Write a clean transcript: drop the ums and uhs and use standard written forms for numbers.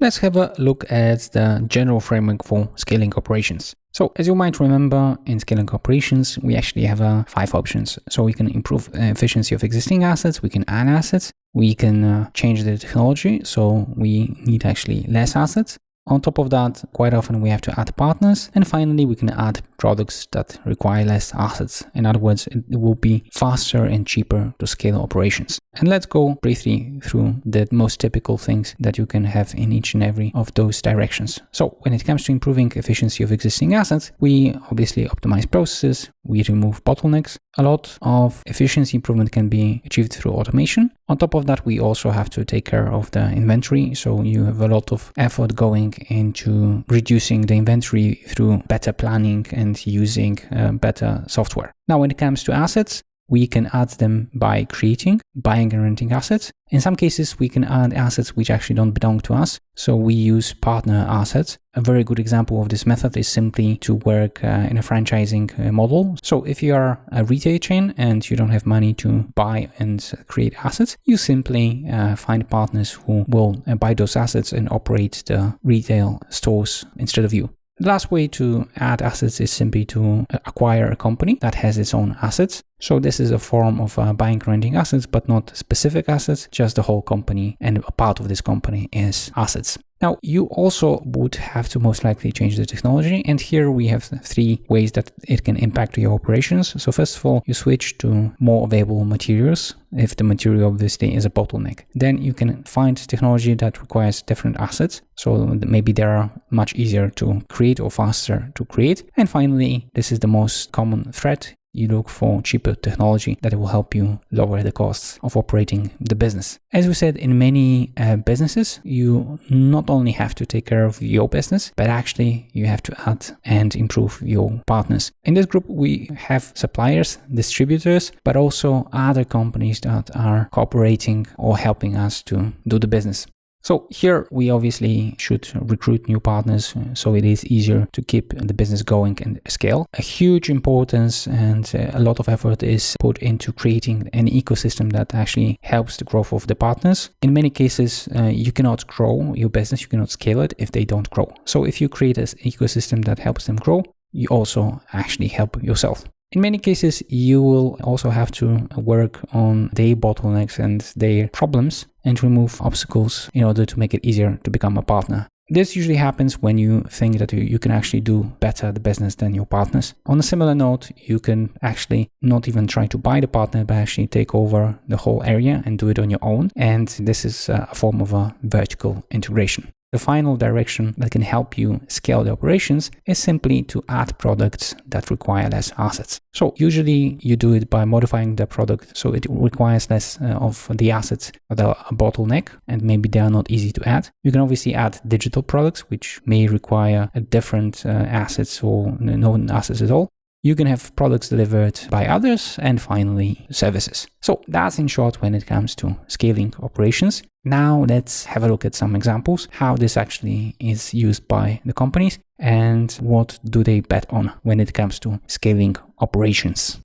Let's have a look at the general framework for scaling operations. So as you might remember, in scaling operations, we actually have 5 options. So we can improve efficiency of existing assets, we can add assets, we can change the technology, so we need actually less assets. On top of that, quite often we have to add partners, and finally we can add products that require less assets. In other words, it will be faster and cheaper to scale operations. And let's go briefly through the most typical things that you can have in each and every of those directions. So when it comes to improving efficiency of existing assets, we obviously optimize processes, we remove bottlenecks. A lot of efficiency improvement can be achieved through automation. On top of that, we also have to take care of the inventory. So you have a lot of effort going into reducing the inventory through better planning and using better software. Now, when it comes to assets, we can add them by buying and renting assets. In some cases, we can add assets which actually don't belong to us. So we use partner assets. A very good example of this method is simply to work in a franchising model. So if you are a retail chain and you don't have money to buy and create assets, you simply find partners who will buy those assets and operate the retail stores instead of you. The last way to add assets is simply to acquire a company that has its own assets. So this is a form of buying and renting assets, but not specific assets, just the whole company, and a part of this company is assets. Now, you also would have to most likely change the technology, and here we have 3 ways that it can impact your operations. So first of all, you switch to more available materials, if the material obviously is a bottleneck. Then you can find technology that requires different assets, so maybe they are much easier to create or faster to create. And finally, this is the most common threat. You look for cheaper technology that will help you lower the costs of operating the business. As we said, in many businesses, you not only have to take care of your business, but actually you have to add and improve your partners. In this group, we have suppliers, distributors, but also other companies that are cooperating or helping us to do the business. So here we obviously should recruit new partners so it is easier to keep the business going and scale. A huge importance and a lot of effort is put into creating an ecosystem that actually helps the growth of the partners. In many cases, you cannot grow your business, you cannot scale it if they don't grow. So if you create an ecosystem that helps them grow, you also actually help yourself. In many cases, you will also have to work on their bottlenecks and their problems and remove obstacles in order to make it easier to become a partner. This usually happens when you think that you can actually do better the business than your partners. On a similar note, you can actually not even try to buy the partner, but actually take over the whole area and do it on your own. And this is a form of a vertical integration. The final direction that can help you scale the operations is simply to add products that require less assets. So usually you do it by modifying the product so it requires less of the assets that are a bottleneck and maybe they are not easy to add. You can obviously add digital products which may require a different assets or no assets at all. You can have products delivered by others, and finally services. So that's in short when it comes to scaling operations. Now let's have a look at some examples, how this actually is used by the companies and what do they bet on when it comes to scaling operations.